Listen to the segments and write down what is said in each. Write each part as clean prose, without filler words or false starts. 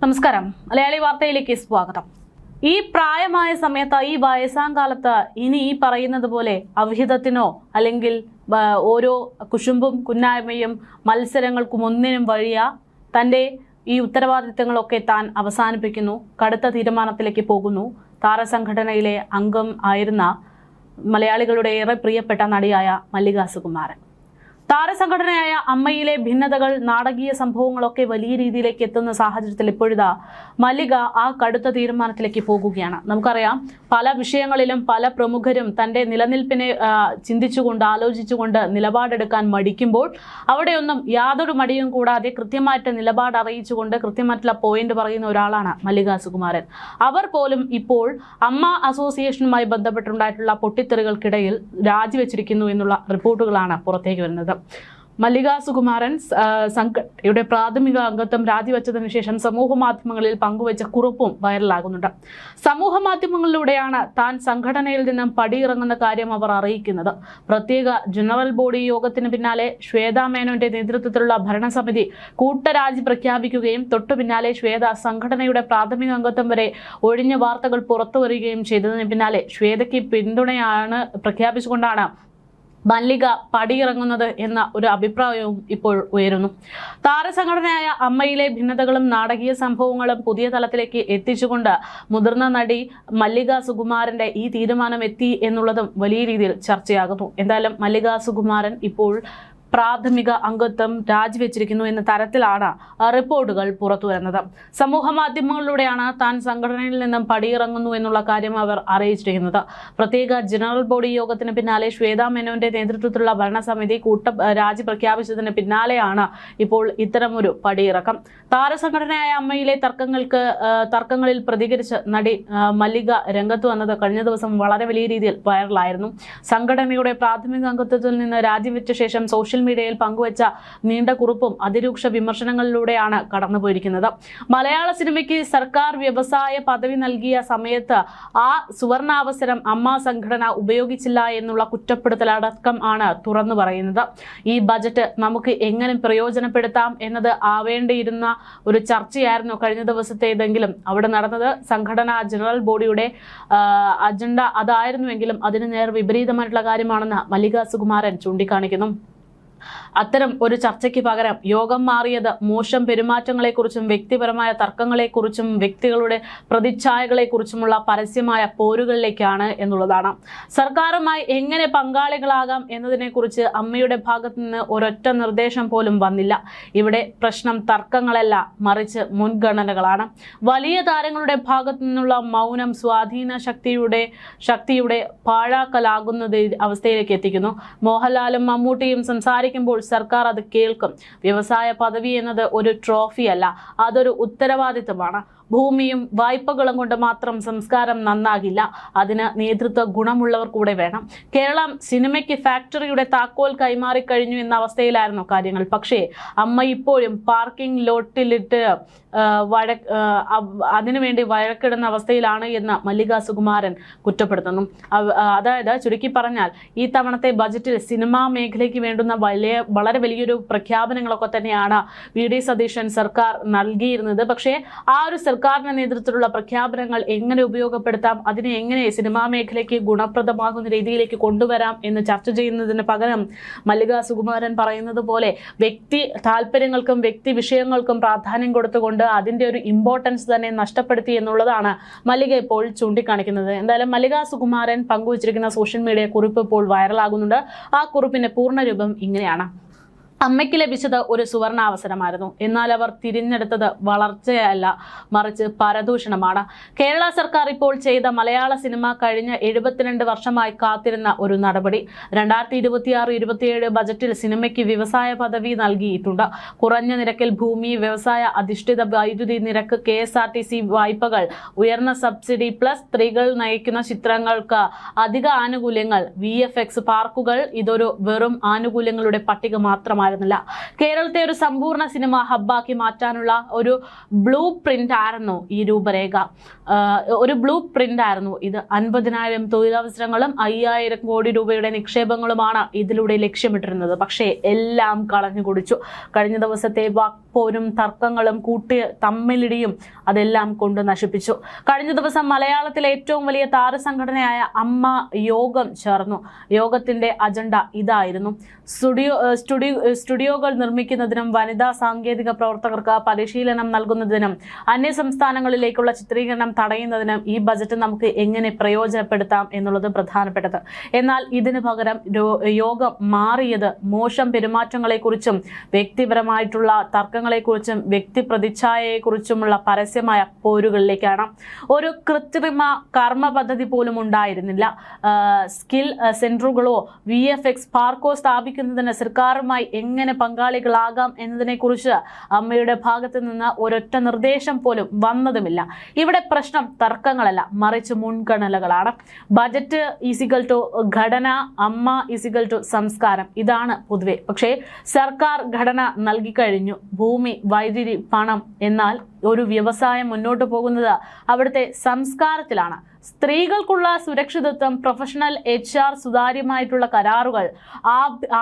നമസ്കാരം. മലയാളി വാർത്തയിലേക്ക് സ്വാഗതം. ഈ പ്രായമായ സമയത്ത്, ഈ വയസ്സാങ്കാലത്ത് ഇനി ഈ പറയുന്നത് പോലെ അവിഹിതത്തിനോ അല്ലെങ്കിൽ ഓരോ കുശുമ്പും കുന്നായ്മയും മത്സരങ്ങൾക്കും ഒന്നിനും വഴിയ തൻ്റെ ഈ ഉത്തരവാദിത്തങ്ങളൊക്കെ താൻ അവസാനിപ്പിക്കുന്നു, കടുത്ത തീരുമാനത്തിലേക്ക് പോകുന്നു. താരസംഘടനയിലെ അംഗം ആയിരുന്ന മലയാളികളുടെ ഏറെ പ്രിയപ്പെട്ട നടിയായ മല്ലിക സുകുമാരൻ. താരസംഘടനയായ അമ്മയിലെ ഭിന്നതകൾ, നാടകീയ സംഭവങ്ങളൊക്കെ വലിയ രീതിയിലേക്ക് എത്തുന്ന സാഹചര്യത്തിൽ ഇപ്പോഴിതാ മല്ലിക ആ കടുത്ത തീരുമാനത്തിലേക്ക് പോകുകയാണ്. നമുക്കറിയാം, പല വിഷയങ്ങളിലും പല പ്രമുഖരും തൻ്റെ നിലനിൽപ്പിനെ ചിന്തിച്ചുകൊണ്ട് ആലോചിച്ചുകൊണ്ട് നിലപാടെടുക്കാൻ മടിക്കുമ്പോൾ അവിടെയൊന്നും യാതൊരു മടിയും കൂടാതെ കൃത്യമായിട്ട് നിലപാട് അറിയിച്ചുകൊണ്ട് കൃത്യമായിട്ടുള്ള പോയിന്റ് പറയുന്ന ഒരാളാണ് മല്ലിക സുകുമാരൻ. അവർ പോലും ഇപ്പോൾ അമ്മ അസോസിയേഷനുമായി ബന്ധപ്പെട്ടുണ്ടായിട്ടുള്ള പൊട്ടിത്തെറികൾക്കിടയിൽ രാജിവെച്ചിരിക്കുന്നു എന്നുള്ള റിപ്പോർട്ടുകളാണ് പുറത്തേക്ക് വരുന്നത്. മല്ലിക സുകുമാരൻ സംഘടനയുടെ പ്രാഥമിക അംഗത്വം രാജിവെച്ചതിനു ശേഷം സമൂഹ മാധ്യമങ്ങളിൽ പങ്കുവച്ച കുറിപ്പും വൈറലാകുന്നുണ്ട്. സമൂഹ മാധ്യമങ്ങളിലൂടെയാണ് താൻ സംഘടനയിൽ നിന്നും പടിയിറങ്ങുന്ന കാര്യം അവർ അറിയിക്കുന്നത്. പ്രത്യേക ജനറൽ ബോഡി യോഗത്തിന് പിന്നാലെ ശ്വേതാ മേനോന്റെ നേതൃത്വത്തിലുള്ള ഭരണസമിതി കൂട്ടരാജി പ്രഖ്യാപിക്കുകയും തൊട്ടു പിന്നാലെ ശ്വേത സംഘടനയുടെ പ്രാഥമിക അംഗത്വം വരെ ഒഴിഞ്ഞ വാർത്തകൾ പുറത്തുവരികയും ചെയ്തതിന് പിന്നാലെ ശ്വേതയ്ക്ക് പിന്തുണയാണ് പ്രഖ്യാപിച്ചുകൊണ്ടാണ് മല്ലിക പടിയിറങ്ങുന്നത് എന്ന ഒരു അഭിപ്രായവും ഇപ്പോൾ ഉയരുന്നു. താരസംഘടനയായ അമ്മയിലെ ഭിന്നതകളും നാടകീയ സംഭവങ്ങളും പുതിയ തലത്തിലേക്ക് എത്തിച്ചുകൊണ്ട് മുതിർന്ന നടി മല്ലിക സുകുമാരന്റെ ഈ തീരുമാനം എത്തി എന്നുള്ളതും വലിയ രീതിയിൽ ചർച്ചയാകുന്നു. എന്തായാലും മല്ലിക സുകുമാരൻ ഇപ്പോൾ പ്രാഥമിക അംഗത്വം രാജിവെച്ചിരിക്കുന്നു എന്ന തരത്തിലാണ് റിപ്പോർട്ടുകൾ പുറത്തു വരുന്നത്. സമൂഹ മാധ്യമങ്ങളിലൂടെയാണ് താൻ സംഘടനയിൽ നിന്നും പടിയിറങ്ങുന്നു എന്നുള്ള കാര്യം അവർ അറിയിച്ചിരിക്കുന്നത്. പ്രത്യേക ജനറൽ ബോഡി യോഗത്തിന് പിന്നാലെ ശ്വേതാ മേനോന്റെ നേതൃത്വത്തിലുള്ള ഭരണസമിതി രാജി പ്രഖ്യാപിച്ചതിന് പിന്നാലെയാണ് ഇപ്പോൾ ഇത്തരമൊരു പടിയിറക്കം. താരസംഘടനയായ അമ്മയിലെ തർക്കങ്ങളിൽ പ്രതികരിച്ച് നടി മല്ലിക രംഗത്ത് വന്നത് കഴിഞ്ഞ ദിവസം വളരെ വലിയ രീതിയിൽ വൈറലായിരുന്നു. സംഘടനയുടെ പ്രാഥമിക അംഗത്വത്തിൽ നിന്ന് രാജിവെച്ച ശേഷം സോഷ്യൽ മീഡിയയിൽ പങ്കുവച്ച നീണ്ട കുറിപ്പും അതിരൂക്ഷ വിമർശനങ്ങളിലൂടെയാണ് കടന്നുപോയിരിക്കുന്നത്. മലയാള സിനിമയ്ക്ക് സർക്കാർ വ്യവസായ പദവി നൽകിയ സമയത്ത് ആ സുവർണാവസരം അമ്മ സംഘടന ഉപയോഗിച്ചില്ല എന്നുള്ള കുറ്റപ്പെടുത്തലടക്കം ആണ് തുറന്നു പറയുന്നത്. ഈ ബജറ്റ് നമുക്ക് എങ്ങനെ പ്രയോജനപ്പെടുത്താം എന്നത് ആവേണ്ടിയിരുന്ന ഒരു ചർച്ചയായിരുന്നു കഴിഞ്ഞ ദിവസത്തേതെങ്കിലും അവിടെ നടന്നത് സംഘടനാ ജനറൽ ബോഡിയുടെ അജണ്ട അതായിരുന്നുവെങ്കിലും അതിന് നേർ വിപരീതമായിട്ടുള്ള കാര്യമാണെന്ന് മല്ലിക സുകുമാരൻ ചൂണ്ടിക്കാണിക്കുന്നു. അത്തരം ഒരു ചർച്ചയ്ക്ക് പകരം യോഗം മാറിയത് മോശം പെരുമാറ്റങ്ങളെക്കുറിച്ചും വ്യക്തിപരമായ തർക്കങ്ങളെക്കുറിച്ചും വ്യക്തികളുടെ പ്രതിച്ഛായകളെക്കുറിച്ചുമുള്ള പരസ്യമായ പോരുകളിലേക്കാണ് എന്നുള്ളതാണ്. സർക്കാരുമായി എങ്ങനെ പങ്കാളികളാകാം എന്നതിനെക്കുറിച്ച് അമ്മയുടെ ഭാഗത്തു നിന്ന് ഒരൊറ്റ നിർദ്ദേശം പോലും വന്നില്ല. ഇവിടെ പ്രശ്നം തർക്കങ്ങളല്ല, മറിച്ച് മുൻഗണനകളാണ്. വലിയ താരങ്ങളുടെ ഭാഗത്തു നിന്നുള്ള മൗനം സ്വാധീന ശക്തിയുടെ പാഴാക്കലാകുന്ന അവസ്ഥയിലേക്ക് എത്തിക്കുന്നു. മോഹൻലാലും മമ്മൂട്ടിയും സംസാരിക്കുമ്പോൾ സർക്കാർ അത് കേൾക്കും. വ്യവസായ പദവി എന്നത് ഒരു ട്രോഫി അല്ല, അതൊരു ഉത്തരവാദിത്തമാണ്. ഭൂമിയും വായ്പകളും കൊണ്ട് മാത്രം സംസ്കാരം നന്നാകില്ല, അതിന് നേതൃത്വ ഗുണമുള്ളവർ കൂടെ വേണം. കേരളം സിനിമയ്ക്ക് ഫാക്ടറിയുടെ താക്കോൽ കൈമാറിക്കഴിഞ്ഞു എന്ന അവസ്ഥയിലായിരുന്നു കാര്യങ്ങൾ. പക്ഷേ അമ്മ ഇപ്പോഴും പാർക്കിംഗ് ലോട്ടിലിട്ട് അതിനുവേണ്ടി വഴക്കിടുന്ന അവസ്ഥയിലാണ് എന്ന് മല്ലിക സുകുമാരൻ കുറ്റപ്പെടുത്തുന്നു. അതായത് ചുരുക്കി പറഞ്ഞാൽ ഈ തവണത്തെ ബജറ്റിൽ സിനിമാ മേഖലയ്ക്ക് വേണ്ടുന്ന വളരെ വലിയൊരു പ്രഖ്യാപനങ്ങളൊക്കെ തന്നെയാണ് വി ഡി സതീശൻ സർക്കാർ നൽകിയിരുന്നത്. പക്ഷേ ആ ഒരു സർക്കാരിന്റെ നേതൃത്വത്തിലുള്ള പ്രഖ്യാപനങ്ങൾ എങ്ങനെ ഉപയോഗപ്പെടുത്താം, അതിനെ എങ്ങനെ സിനിമാ മേഖലയ്ക്ക് ഗുണപ്രദമാകുന്ന രീതിയിലേക്ക് കൊണ്ടുവരാം എന്ന് ചർച്ച ചെയ്യുന്നതിന് പകരം മല്ലിക സുകുമാരൻ പറയുന്നത് പോലെ വ്യക്തി താല്പര്യങ്ങൾക്കും വ്യക്തി വിഷയങ്ങൾക്കും പ്രാധാന്യം കൊടുത്തുകൊണ്ട് അതിന്റെ ഒരു ഇമ്പോർട്ടൻസ് തന്നെ നഷ്ടപ്പെടുത്തി എന്നുള്ളതാണ് മല്ലിക ഇപ്പോൾ ചൂണ്ടിക്കാണിക്കുന്നത്. എന്തായാലും മല്ലിക സുകുമാരൻ പങ്കുവച്ചിരിക്കുന്ന സോഷ്യൽ മീഡിയ കുറിപ്പ് ഇപ്പോൾ വൈറലാകുന്നുണ്ട്. ആ കുറിപ്പിന്റെ പൂർണ്ണരൂപം ഇങ്ങനെയാണ്: അമ്മയ്ക്ക് ലഭിച്ചത് ഒരു സുവർണാവസരമായിരുന്നു, എന്നാൽ അവർ തിരഞ്ഞെടുത്തത് വളർച്ചയല്ല, മറിച്ച് പരദൂഷണമാണ്. കേരള സർക്കാർ ഇപ്പോൾ ചെയ്ത മലയാള സിനിമ കഴിഞ്ഞ 72 വർഷമായി കാത്തിരുന്ന ഒരു നടപടി. 2026-27 ബജറ്റിൽ സിനിമയ്ക്ക് വ്യവസായ പദവി നൽകിയിട്ടുണ്ട്. കുറഞ്ഞ നിരക്കിൽ ഭൂമി, വ്യവസായ അധിഷ്ഠിത വൈദ്യുതി നിരക്ക്, KSRTC വായ്പകൾ, ഉയർന്ന സബ്സിഡി, പ്ലസ് സ്ത്രീകൾ നയിക്കുന്ന ചിത്രങ്ങൾക്ക് അധിക ആനുകൂല്യങ്ങൾ, VFX പാർക്കുകൾ. ഇതൊരു വെറും ആനുകൂല്യങ്ങളുടെ പട്ടിക മാത്രമായി എളുപ്പമായിരുന്നില്ല. കേരളത്തെ ഒരു സമ്പൂർണ്ണ സിനിമ ഹബ്ബാക്കി മാറ്റാനുള്ള ഒരു ബ്ലൂ പ്രിന്റ് ആയിരുന്നു ഈ രൂപരേഖ. ഒരു ബ്ലൂ പ്രിന്റ് ആയിരുന്നു ഇത്. 50,000 തൊഴിലവസരങ്ങളും 5,000 കോടി രൂപയുടെ നിക്ഷേപങ്ങളുമാണ് ഇതിലൂടെ ലക്ഷ്യമിട്ടിരുന്നത്. പക്ഷേ എല്ലാം കളഞ്ഞു കുടിച്ചു. കഴിഞ്ഞ ദിവസത്തെ വാക്പോരും തർക്കങ്ങളും തമ്മിലിടിയും അതെല്ലാം കൊണ്ട് നശിപ്പിച്ചു. കഴിഞ്ഞ ദിവസം മലയാളത്തിലെ ഏറ്റവും വലിയ താരസംഘടനയായ അമ്മ യോഗം ചേർന്നു. യോഗത്തിന്റെ അജണ്ട ഇതായിരുന്നു: സ്റ്റുഡിയോകൾ നിർമ്മിക്കുന്നതിനും വനിതാ സാങ്കേതിക പ്രവർത്തകർക്ക് പരിശീലനം നൽകുന്നതിനും അന്യസംസ്ഥാനങ്ങളിലേക്കുള്ള ചിത്രീകരണം തടയുന്നതിനും ഈ ബജറ്റ് നമുക്ക് എങ്ങനെ പ്രയോജനപ്പെടുത്താം എന്നുള്ളത് പ്രധാനപ്പെട്ടത്. എന്നാൽ ഇതിനു പകരം യോഗം മാറിയത് മോശം പെരുമാറ്റങ്ങളെക്കുറിച്ചും വ്യക്തിപരമായിട്ടുള്ള തർക്കങ്ങളെക്കുറിച്ചും വ്യക്തി പ്രതിച്ഛായയെക്കുറിച്ചുമുള്ള പരസ്യമായ പോരുകളിലേക്കാണ്. ഒരു കൃത്രിമ കർമ്മ പദ്ധതി പോലും ഉണ്ടായിരുന്നില്ല. സ്കിൽ സെന്ററുകളോ VFX പാർക്കോ സ്ഥാപിക്കുന്നതിന് സർക്കാരുമായി എങ്ങനെ പങ്കാളികളാകാം എന്നതിനെക്കുറിച്ച് അമ്മയുടെ ഭാഗത്ത് നിന്ന് ഒരൊറ്റ നിർദ്ദേശം പോലും വന്നതുമില്ല. ഇവിടെ പ്രശ്നം തർക്കങ്ങളല്ല, മറിച്ച് മുൻഗണനകളാണ്. ബജറ്റ് ഈസിക്കൽ ടു ഘടന, അമ്മ ഈസിക്കൽ ടു സംസ്കാരം. ഇതാണ് പൊതുവെ. പക്ഷേ സർക്കാർ ഘടന നൽകിക്കഴിഞ്ഞു: ഭൂമി, വൈദ്യുതി, പണം. എന്നാൽ ഒരു വ്യവസായം മുന്നോട്ട് പോകുന്നത് അവിടുത്തെ സംസ്കാരത്തിലാണ്. സ്ത്രീകൾക്കുള്ള സുരക്ഷിതത്വം, പ്രൊഫഷണൽ HR, സുതാര്യമായിട്ടുള്ള കരാറുകൾ,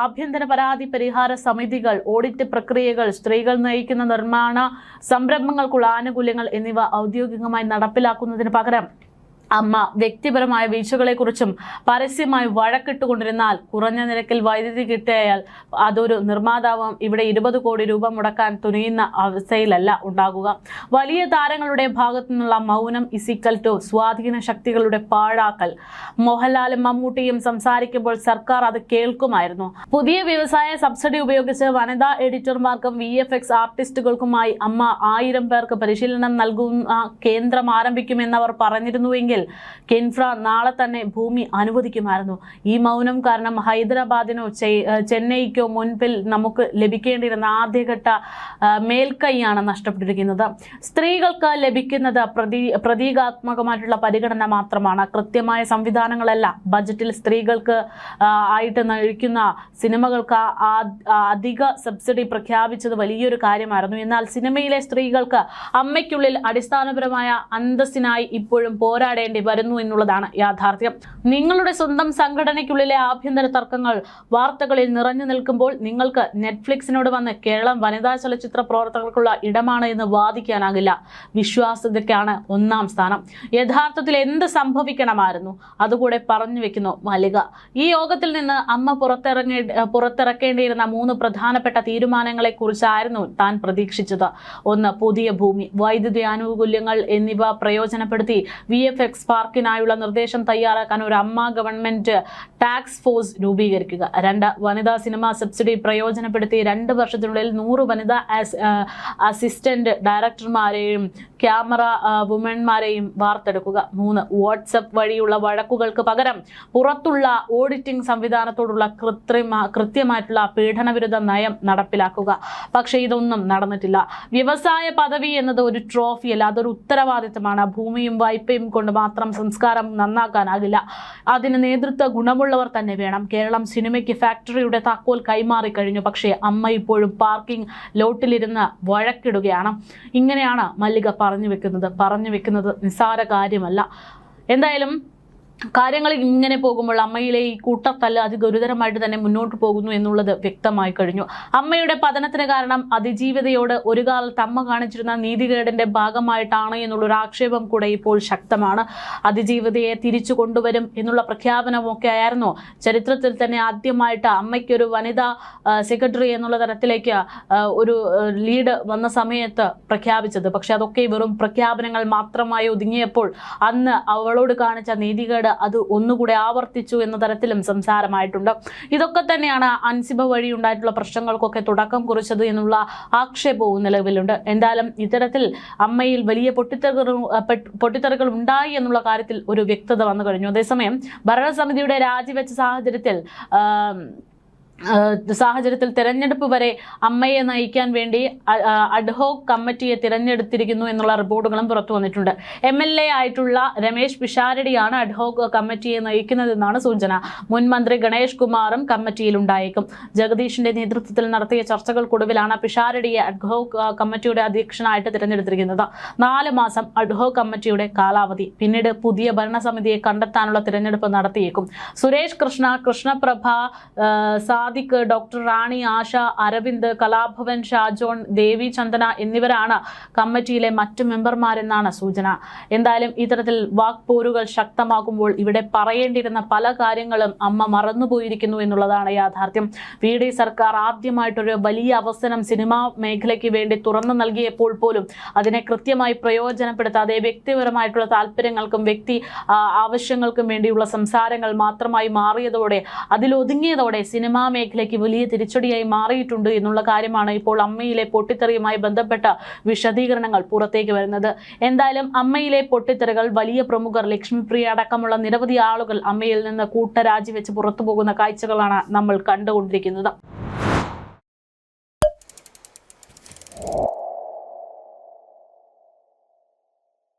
ആഭ്യന്തര പരാതി പരിഹാര സമിതികൾ, ഓഡിറ്റ് പ്രക്രിയകൾ, സ്ത്രീകൾ നയിക്കുന്ന നിർമ്മാണ സംരംഭങ്ങൾക്കുള്ള ആനുകൂല്യങ്ങൾ എന്നിവ ഔദ്യോഗികമായി നടപ്പിലാക്കുന്നതിന് പകരം അമ്മ വ്യക്തിപരമായ വീഴ്ചകളെക്കുറിച്ചും പരസ്യമായി വഴക്കിട്ടുകൊണ്ടിരുന്നാൽ കുറഞ്ഞ നിരക്കിൽ വൈദ്യുതി കിട്ടിയാൽ അതൊരു നിർമ്മാതാവും ഇവിടെ 20 കോടി രൂപ മുടക്കാൻ തുനിയുന്ന അവസ്ഥയിലല്ല ഉണ്ടാകുക. വലിയ താരങ്ങളുടെ ഭാഗത്തു നിന്നുള്ള മൗനം ഈസിക്കൽ ടു സ്വാധീന ശക്തികളുടെ പാഴാക്കൽ. മോഹൻലാലും മമ്മൂട്ടിയും സംസാരിക്കുമ്പോൾ സർക്കാർ അത് കേൾക്കുമായിരുന്നു. പുതിയ വ്യവസായ സബ്സിഡി ഉപയോഗിച്ച് വനിതാ എഡിറ്റർമാർക്കും VFX ആർട്ടിസ്റ്റുകൾക്കുമായി അമ്മ 1000 പേർക്ക് പരിശീലനം നൽകുന്ന കേന്ദ്രം ആരംഭിക്കുമെന്നവർ പറഞ്ഞിരുന്നുവെങ്കിൽ കിൻഫ്ര നാളെ തന്നെ ഭൂമി അനുവദിക്കുമായിരുന്നു. ഈ മൗനം കാരണം ഹൈദരാബാദിനോ ചെന്നൈക്കോ മുൻപിൽ നമുക്ക് ലഭിക്കേണ്ടിയിരുന്ന ആദ്യഘട്ട മേൽക്കൈയാണ് നഷ്ടപ്പെട്ടിരിക്കുന്നത്. സ്ത്രീകൾക്ക് ലഭിക്കുന്നത് പ്രതീകാത്മകമായിട്ടുള്ള പരിഗണന മാത്രമാണ്, കൃത്യമായ സംവിധാനങ്ങളല്ല. ബജറ്റിൽ സ്ത്രീകൾക്ക് ആയിട്ട് നയിക്കുന്ന സിനിമകൾക്ക് അധിക സബ്സിഡി പ്രഖ്യാപിച്ചത് വലിയൊരു കാര്യമായിരുന്നു. എന്നാൽ സിനിമയിലെ സ്ത്രീകൾക്ക് അമ്മയ്ക്കുള്ളിൽ അടിസ്ഥാനപരമായ അന്തസ്സിനായി ഇപ്പോഴും പോരാടേണ്ടി വരുന്നു എന്നുള്ളതാണ് യാഥാർത്ഥ്യം. നിങ്ങളുടെ സ്വന്തം സംഘടനയ്ക്കുള്ളിലെ ആഭ്യന്തര തർക്കങ്ങൾ വാർത്തകളിൽ നിറഞ്ഞു നിൽക്കുമ്പോൾ നിങ്ങൾക്ക് നെറ്റ്ഫ്ലിക്സിനോട് വന്ന് കേരളം വനിതാ ചലച്ചിത്ര പ്രവർത്തകർക്കുള്ള ഇടമാണ് എന്ന് വാദിക്കാനാകില്ല. വിശ്വാസ്യതയ്ക്കാണ് 1-ാം സ്ഥാനം. യഥാർത്ഥത്തിൽ എന്ത് സംഭവിക്കണമായിരുന്നു അതുകൂടെ പറഞ്ഞു വെക്കുന്നു മല്ലിക. ഈ യോഗത്തിൽ നിന്ന് അമ്മ പുറത്തിറക്കേണ്ടിയിരുന്ന 3 പ്രധാനപ്പെട്ട തീരുമാനങ്ങളെ കുറിച്ചായിരുന്നു താൻ പ്രതീക്ഷിച്ചത്. 1. പുതിയ ഭൂമി, വൈദ്യുതി ആനുകൂല്യങ്ങൾ എന്നിവ പ്രയോജനപ്പെടുത്തി VFX പാർക്കിനായുള്ള നിർദ്ദേശം തയ്യാറാക്കാൻ ഒരു അമ്മ ഗവൺമെന്റ് ടാക്സ് ഫോഴ്സ് രൂപീകരിക്കുക. 2. വനിതാ സിനിമ സബ്സിഡി പ്രയോജനപ്പെടുത്തി 2 വർഷത്തിനുള്ളിൽ 100 വനിതാ അസിസ്റ്റന്റ് ഡയറക്ടർമാരെയും ക്യാമറ വുമന്മാരെയും വാർത്തെടുക്കുക. 3. വാട്സപ്പ് വഴിയുള്ള വഴക്കുകൾക്ക് പകരം പുറത്തുള്ള ഓഡിറ്റിംഗ് സംവിധാനത്തോടുള്ള കൃത്യമായിട്ടുള്ള പീഡനവിരുദ്ധ നയം നടപ്പിലാക്കുക. പക്ഷേ ഇതൊന്നും നടന്നിട്ടില്ല. വ്യവസായ പദവി എന്നത് ഒരു ട്രോഫിയല്ല, അതൊരു ഉത്തരവാദിത്തമാണ്. ഭൂമിയും വായ്പയും കൊണ്ട് മാത്രം സംസ്കാരം നന്നാക്കാനാകില്ല. അതിന് നേതൃത്വ ഗുണമുള്ളവർ തന്നെ വേണം. കേരളം സിനിമയ്ക്ക് ഫാക്ടറിയുടെ താക്കോൽ കൈമാറിക്കഴിഞ്ഞു. പക്ഷേ അമ്മ ഇപ്പോഴും പാർക്കിംഗ് ലോട്ടിലിരുന്ന് വഴക്കിടുകയാണ്. ഇങ്ങനെയാണ് മല്ലിക പറഞ്ഞു വെക്കുന്നത് നിസ്സാര കാര്യമല്ല. എന്തായാലും കാര്യങ്ങൾ ഇങ്ങനെ പോകുമ്പോൾ അമ്മയിലെ ഈ കൂട്ടത്തല്ല് അതിഗുരുതരമായിട്ട് തന്നെ മുന്നോട്ട് പോകുന്നു എന്നുള്ളത് വ്യക്തമായി കഴിഞ്ഞു. അമ്മയുടെ പതനത്തിന് കാരണം അതിജീവിതയോട് ഒരു കാലത്ത് അമ്മ കാണിച്ചിരുന്ന നീതികേടിന്റെ ഭാഗമായിട്ടാണ് എന്നുള്ളൊരു ആക്ഷേപം കൂടെ ഇപ്പോൾ ശക്തമാണ്. അതിജീവിതയെ തിരിച്ചു കൊണ്ടുവരും എന്നുള്ള പ്രഖ്യാപനമൊക്കെ ആയിരുന്നു ചരിത്രത്തിൽ തന്നെ ആദ്യമായിട്ട് അമ്മയ്ക്കൊരു വനിതാ സെക്രട്ടറി എന്നുള്ള തരത്തിലേക്ക് ഒരു ലീഡ് വന്ന സമയത്ത് പ്രഖ്യാപിച്ചത്. പക്ഷെ അതൊക്കെ വെറും പ്രഖ്യാപനങ്ങൾ മാത്രമായി ഒതുങ്ങിയപ്പോൾ അന്ന് അവളോട് കാണിച്ച നീതികേട് അത് ഒന്നുകൂടെ ആവർത്തിച്ചു എന്ന തരത്തിലും സംസാരമായിട്ടുണ്ട്. ഇതൊക്കെ തന്നെയാണ് അൻസിബ വഴി ഉണ്ടായിട്ടുള്ള പ്രശ്നങ്ങൾക്കൊക്കെ തുടക്കം കുറിച്ചത് എന്നുള്ള ആക്ഷേപവും നിലവിലുണ്ട്. എന്തായാലും ഇത്തരത്തിൽ അമ്മയിൽ വലിയ പൊട്ടിത്തെറികൾ ഉണ്ടായി എന്നുള്ള കാര്യത്തിൽ ഒരു വ്യക്തത വന്നു കഴിഞ്ഞു. അതേസമയം ഭരണസമിതിയുടെ രാജിവെച്ച സാഹചര്യത്തിൽ സാഹചര്യത്തിൽ തെരഞ്ഞെടുപ്പ് വരെ അമ്മയെ നയിക്കാൻ വേണ്ടി അഡ്ഹോക് കമ്മിറ്റിയെ തിരഞ്ഞെടുത്തിരിക്കുന്നു എന്നുള്ള റിപ്പോർട്ടുകളും പുറത്തു വന്നിട്ടുണ്ട്. MLA ആയിട്ടുള്ള രമേശ് പിഷാരടിയാണ് അഡ്ഹോക് കമ്മിറ്റിയെ നയിക്കുന്നതെന്നാണ് സൂചന. മുൻ മന്ത്രി ഗണേഷ് കുമാറും കമ്മിറ്റിയിൽ ഉണ്ടായേക്കും. ജഗദീഷിന്റെ നേതൃത്വത്തിൽ നടത്തിയ ചർച്ചകൾക്കൊടുവിലാണ് പിഷാരടിയെ അഡ്ഹോക് കമ്മിറ്റിയുടെ അധ്യക്ഷനായിട്ട് തിരഞ്ഞെടുത്തിരിക്കുന്നത്. 4 മാസം അഡ്ഹോക് കമ്മിറ്റിയുടെ കാലാവധി. പിന്നീട് പുതിയ ഭരണസമിതിയെ കണ്ടെത്താനുള്ള തിരഞ്ഞെടുപ്പ് നടത്തിയേക്കും. സുരേഷ് കൃഷ്ണ, കൃഷ്ണപ്രഭ, സാദിഖ്, ഡോക്ടർ റാണി, ആശ, അരവിന്ദ്, കലാഭവൻ, ഷാജോൺ, ദേവി ചന്ദന എന്നിവരാണ് കമ്മിറ്റിയിലെ മറ്റു മെമ്പർമാരെന്നാണ് സൂചന. എന്തായാലും ഇത്തരത്തിൽ വാക്പോരുകൾ ശക്തമാകുമ്പോൾ ഇവിടെ പറയേണ്ടിയിരുന്ന പല കാര്യങ്ങളും അമ്മ മറന്നുപോയിരിക്കുന്നു എന്നുള്ളതാണ് യാഥാർത്ഥ്യം. VD സർക്കാർ ആദ്യമായിട്ടൊരു വലിയ അവസരം സിനിമാ മേഖലയ്ക്ക് വേണ്ടി തുറന്നു നൽകിയപ്പോൾ പോലും അതിനെ കൃത്യമായി പ്രയോജനപ്പെടുത്താതെ വ്യക്തിപരമായിട്ടുള്ള താല്പര്യങ്ങൾക്കും വ്യക്തി ആവശ്യങ്ങൾക്കും വേണ്ടിയുള്ള സംസാരങ്ങൾ മാത്രമായി മാറിയതോടെ, അതിലൊതുങ്ങിയതോടെ സിനിമാ മേഖലയ്ക്ക് വലിയ തിരിച്ചടിയായി മാറിയിട്ടുണ്ട് എന്നുള്ള കാര്യമാണ് ഇപ്പോൾ അമ്മയിലെ പൊട്ടിത്തെറിയുമായി ബന്ധപ്പെട്ട വിശദീകരണങ്ങൾ പുറത്തേക്ക് വരുന്നത്. എന്തായാലും അമ്മയിലെ പൊട്ടിത്തെറികൾ വലിയ പ്രമുഖർ, ലക്ഷ്മിപ്രിയ അടക്കമുള്ള നിരവധി ആളുകൾ അമ്മയിൽ നിന്ന് കൂട്ടരാജിവെച്ച് പുറത്തു പോകുന്ന കാഴ്ചകളാണ് നമ്മൾ കണ്ടുകൊണ്ടിരിക്കുന്നത്.